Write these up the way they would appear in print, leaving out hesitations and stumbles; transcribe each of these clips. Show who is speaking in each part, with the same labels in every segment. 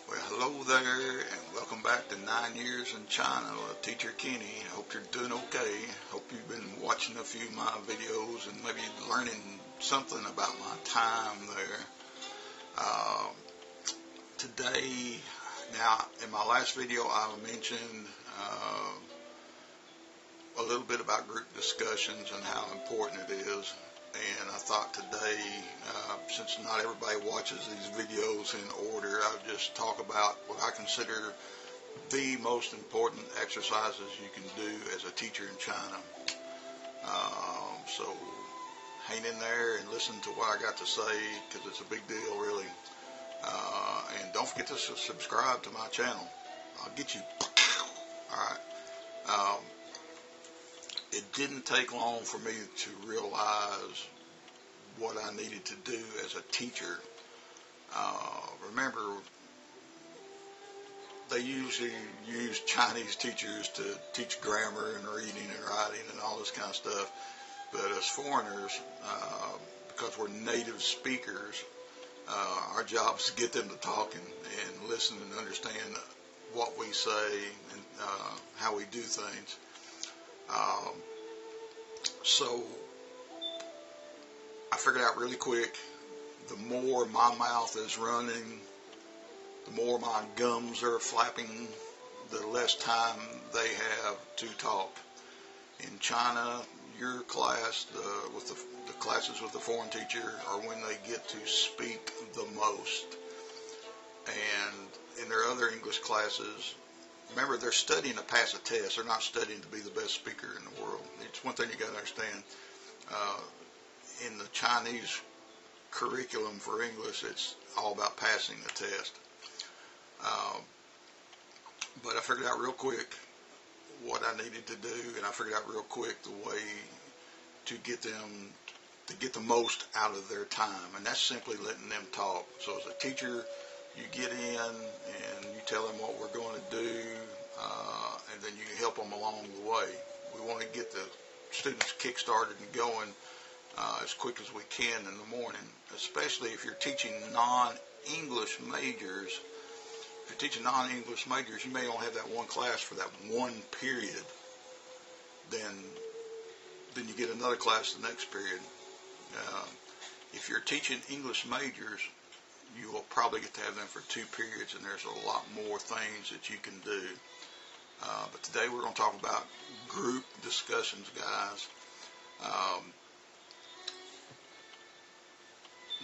Speaker 1: Well, hello there, and welcome back to 9 Years in China with Teacher Kenny. Hope you're doing okay. Hope you've been watching a few of my videos and maybe learning something about my time there. Today, now, in my last video, I mentioned a little bit about group discussions and how important it is. And I thought today, since not everybody watches these videos in order, I'll just talk about what I consider the most important exercises you can do as a teacher in China. So hang in there and listen to what I got to say, because it's a big deal, really. And don't forget to subscribe to my channel. I'll get you. Alright. It didn't take long for me to realize what I needed to do as a teacher. Remember, they usually use Chinese teachers to teach grammar and reading and writing and all this kind of stuff. But as foreigners, because we're native speakers, our job is to get them to talk and listen and understand what we say and how we do things. So I figured out really quick, the more my mouth is running, the more my gums are flapping, the less time they have to talk. In China, your class, the classes with the foreign teacher, are when they get to speak the most. And in their other English classes, remember, they're studying to pass a test. They're not studying to be the best speaker in the world. It's one thing you got to understand. In the Chinese curriculum for English, it's all about passing the test. But I figured out real quick what I needed to do, and I figured out real quick the way to get them to get the most out of their time, and that's simply letting them talk. So as a teacher, you get in and you tell them what we're going to do, and then you help them along the way. We want to get the students kick-started and going as quick as we can in the morning, especially if you're teaching non-English majors. If you're teaching non-English majors, you may only have that one class for that one period. Then you get another class the next period. If you're teaching English majors, you will probably get to have them for 2 periods, and there's a lot more things that you can do. But today we're going to talk about group discussions, guys.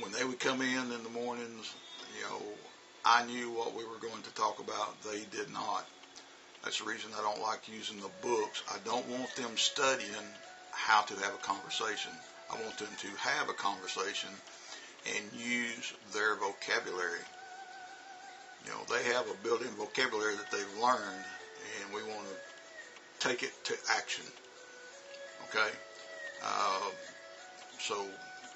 Speaker 1: When they would come in the mornings, I knew what we were going to talk about. They did not. That's the reason I don't like using the books. I don't want them studying how to have a conversation. I want them to have a conversation and use their vocabulary. They have a built-in vocabulary that they've learned, and we want to take it to action. Okay? So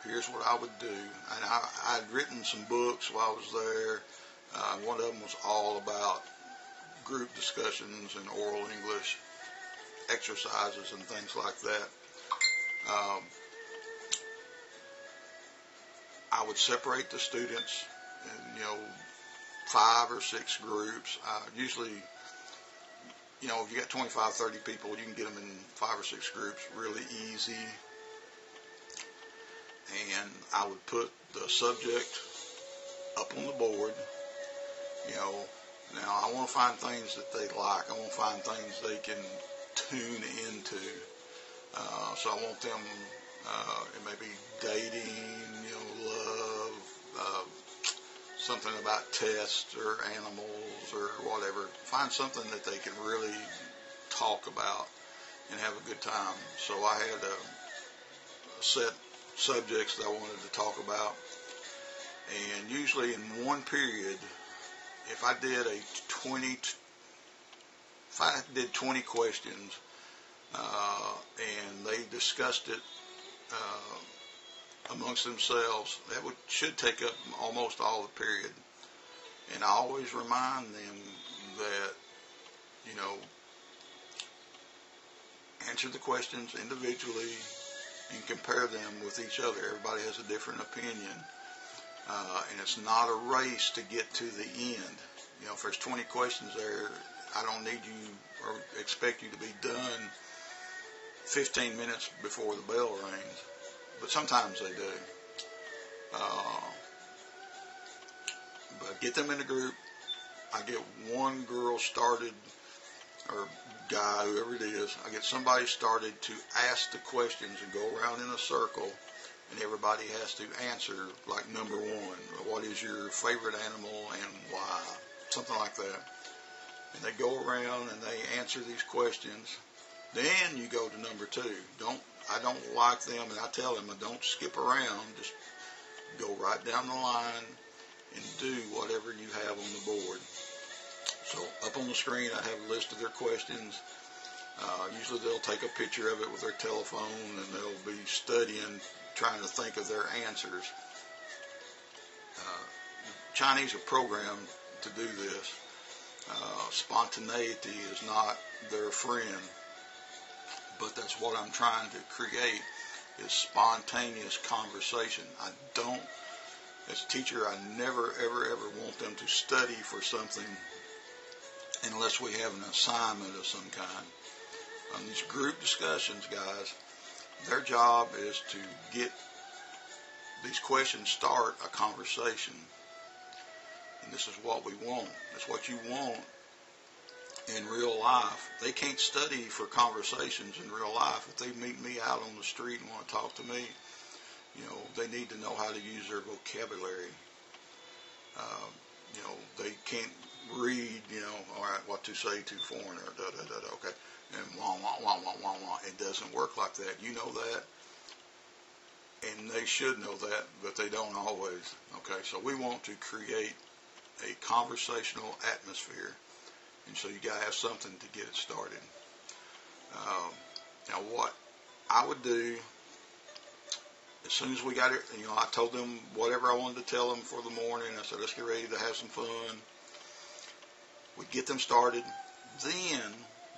Speaker 1: here's what I would do. And I'd written some books while I was there. One of them was all about group discussions and oral English exercises and things like that. I would separate the students in, 5 or 6 groups. Usually, if you got 25, 30 people, you can get them in 5 or 6 groups really easy. And I would put the subject up on the board. Now I want to find things that they like. I want to find things they can tune into. So I want them, it may be dating, love, something about tests or animals or whatever. Find something that they can really talk about and have a good time. So I had a set subjects that I wanted to talk about, and usually in one period, if I did 20 questions and they discussed it amongst themselves, that should take up almost all the period. And I always remind them that answer the questions individually and compare them with each other. Everybody has a different opinion, and it's not a race to get to the end. If there's 20 questions there, I don't need you or expect you to be done 15 minutes before the bell rings. But sometimes they do. But get them in a group. I get one girl started, or guy, whoever it is. I get somebody started to ask the questions and go around in a circle, and everybody has to answer, like number one, what is your favorite animal and why? Something like that. And they go around and they answer these questions. Then you go to number two. I don't like them, and I tell them, don't skip around. Just go right down the line and do whatever you have on the board. So up on the screen, I have a list of their questions. Usually they'll take a picture of it with their telephone, and they'll be studying, trying to think of their answers. Chinese are programmed to do this. Spontaneity is not their friend, but that's what I'm trying to create, is spontaneous conversation. As a teacher, I never, ever, ever want them to study for something unless we have an assignment of some kind. On these group discussions, guys, their job is to get these questions, start a conversation. And this is what we want. It's what you want in real life. They can't study for conversations in real life. If they meet me out on the street and want to talk to me, they need to know how to use their vocabulary. They can't read, all right, what to say to foreigner, okay, and wah, wah, wah, wah, wah, wah. It doesn't work like that. You know that, and they should know that, but they don't always, okay? So we want to create a conversational atmosphere, and so you got to have something to get it started. Now, what I would do, as soon as we got it, I told them whatever I wanted to tell them for the morning. I said, let's get ready to have some fun. We get them started. Then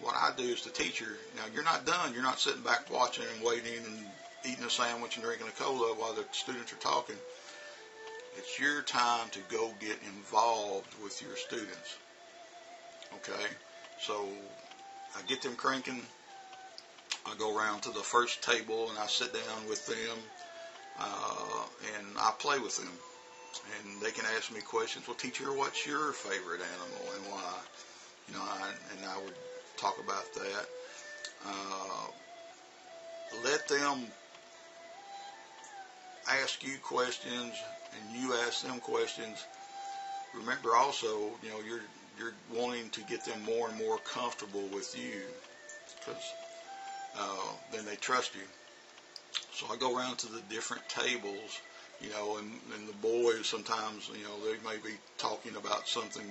Speaker 1: what I do as the teacher, now you're not done. You're not sitting back watching and waiting and eating a sandwich and drinking a cola while the students are talking. It's your time to go get involved with your students. Okay? So I get them cranking. I go around to the first table and I sit down with them. And I play with them, and they can ask me questions. Well, teacher, what's your favorite animal and why? And I would talk about that. Let them ask you questions, and you ask them questions. Remember, also, you're wanting to get them more and more comfortable with you, because then they trust you. So I go around to the different tables, and the boys sometimes, they may be talking about something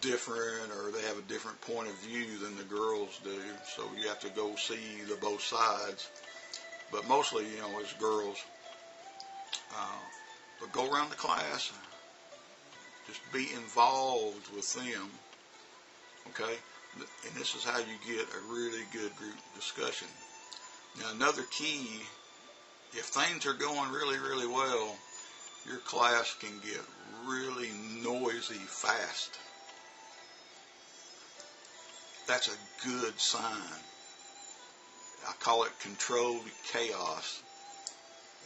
Speaker 1: different, or they have a different point of view than the girls do. So you have to go see the both sides. But mostly, it's girls. But go around the class, just be involved with them, okay? And this is how you get a really good group discussion. Now, another key, if things are going really, really well, your class can get really noisy fast. That's a good sign. I call it controlled chaos.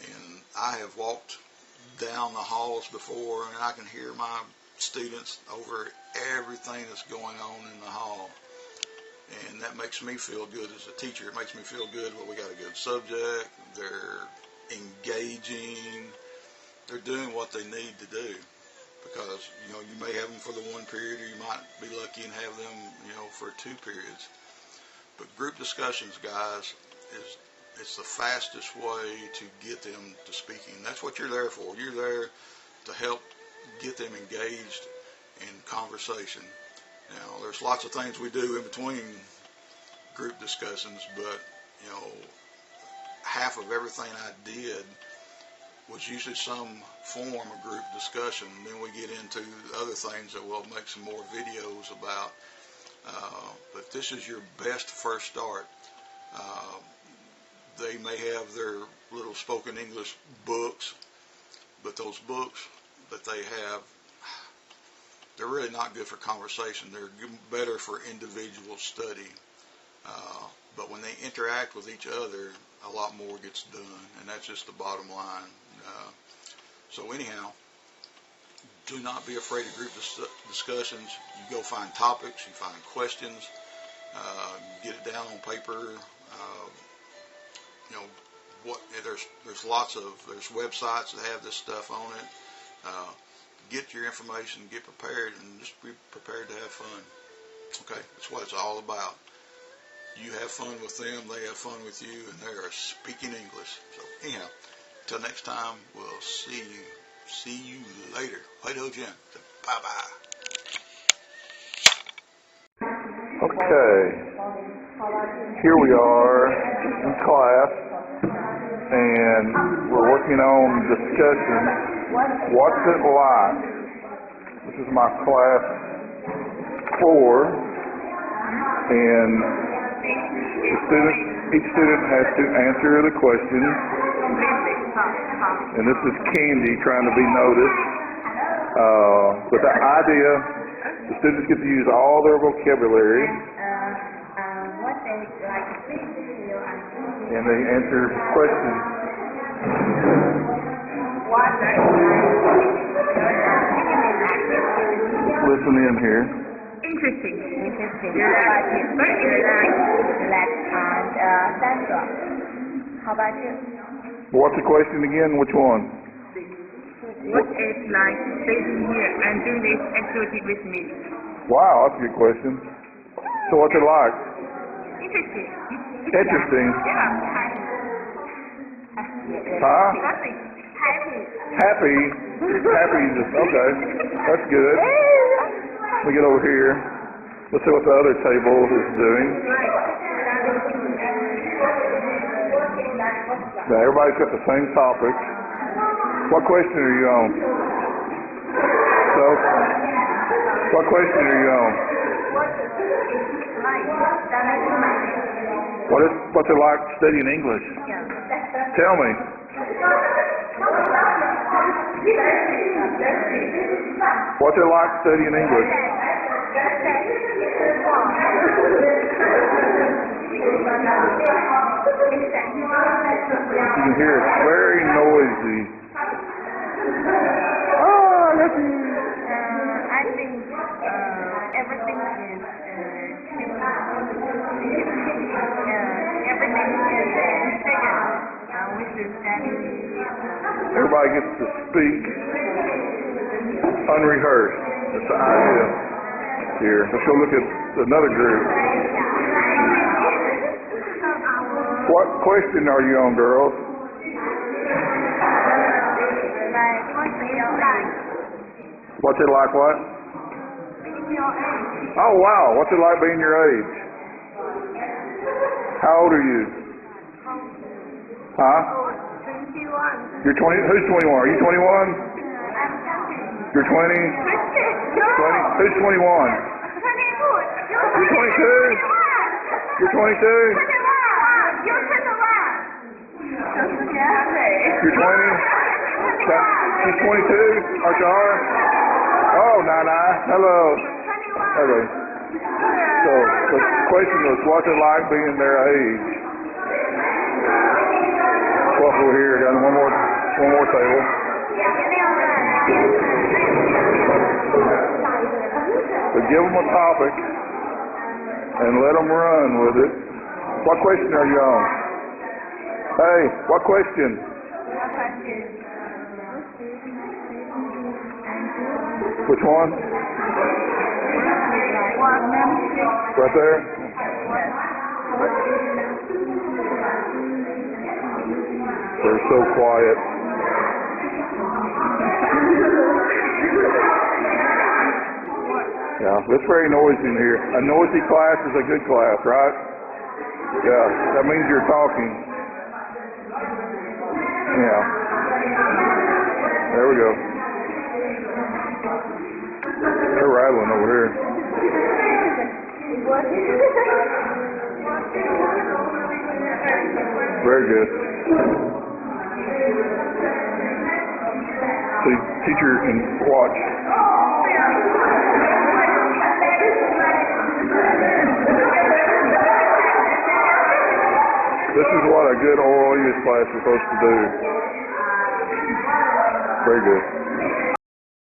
Speaker 1: And I have walked down the halls before, and I can hear my students over everything that's going on in the hall. And that makes me feel good as a teacher. It makes me feel good when we got a good subject. They're engaging. They're doing what they need to do. Because, you may have them for the one period, or you might be lucky and have them, for 2 periods. But group discussions, guys, it's the fastest way to get them to speaking. That's what you're there for. You're there to help get them engaged in conversation. Now, there's lots of things we do in between group discussions, but, half of everything I did was usually some form of group discussion. Then we get into other things that we'll make some more videos about. But this is your best first start. They may have their little spoken English books, but those books that they have, they're really not good for conversation. They're better for individual study. But when they interact with each other, a lot more gets done, and that's just the bottom line. So anyhow, do not be afraid of group discussions. You go find topics, you find questions, get it down on paper. There's lots of websites that have this stuff on it. Get your information, get prepared, and just be prepared to have fun. Okay, that's what it's all about. You have fun with them, they have fun with you, and they are speaking English. So anyhow, until next time, we'll see you later. 回头见. Bye-bye.
Speaker 2: Okay, here we are in class, and we're working on discussion. What's it like? This is my class 4, and each student has to answer the question, and this is Candy trying to be noticed. But the idea, the students get to use all their vocabulary, and they answer questions. Let's listen in here.
Speaker 3: Interesting. How about you?
Speaker 2: What's the question again? Which one?
Speaker 3: What is like sitting here and doing this activity with me?
Speaker 2: Wow, that's a good question. So what's it like?
Speaker 3: Interesting.
Speaker 2: Interesting.
Speaker 3: Yeah.
Speaker 2: Huh?
Speaker 3: Happy.
Speaker 2: Happy. Happy. Okay. That's good. Let me get over here. Let's see what the other table is doing. Now everybody's got the same topic. What question are you on? So, what question are you on? What's it like studying English? Tell me. What's it like studying English? You can hear it's very noisy. Oh, I got you.
Speaker 3: I think everything is
Speaker 2: everybody gets to speak unrehearsed. That's the idea here. Let's go look at another group. What question are you on, girls? What's it like what? Oh, wow. What's it like being your age? How old are you? Huh?
Speaker 3: 21.
Speaker 2: You're 20. Who's 21? Are you 21? You're 20? 20? Who's 21?
Speaker 3: 22.
Speaker 2: You're 22? You're 22? You're 20? She's 22? Archar? Oh, Nana. Hello. Okay. So, the question was, what's it like being their age? Well, over here, got one more table. So give them a topic and let them run with it. What question are you on? Hey, what question? Which one? Right there? They're so quiet. Yeah, it's very noisy in here. A noisy class is a good class, right? Yeah, that means you're talking. Yeah. There we go. They're rattling over here. Very good. So teacher can watch. This is what a good oral English class is supposed to do. Very good.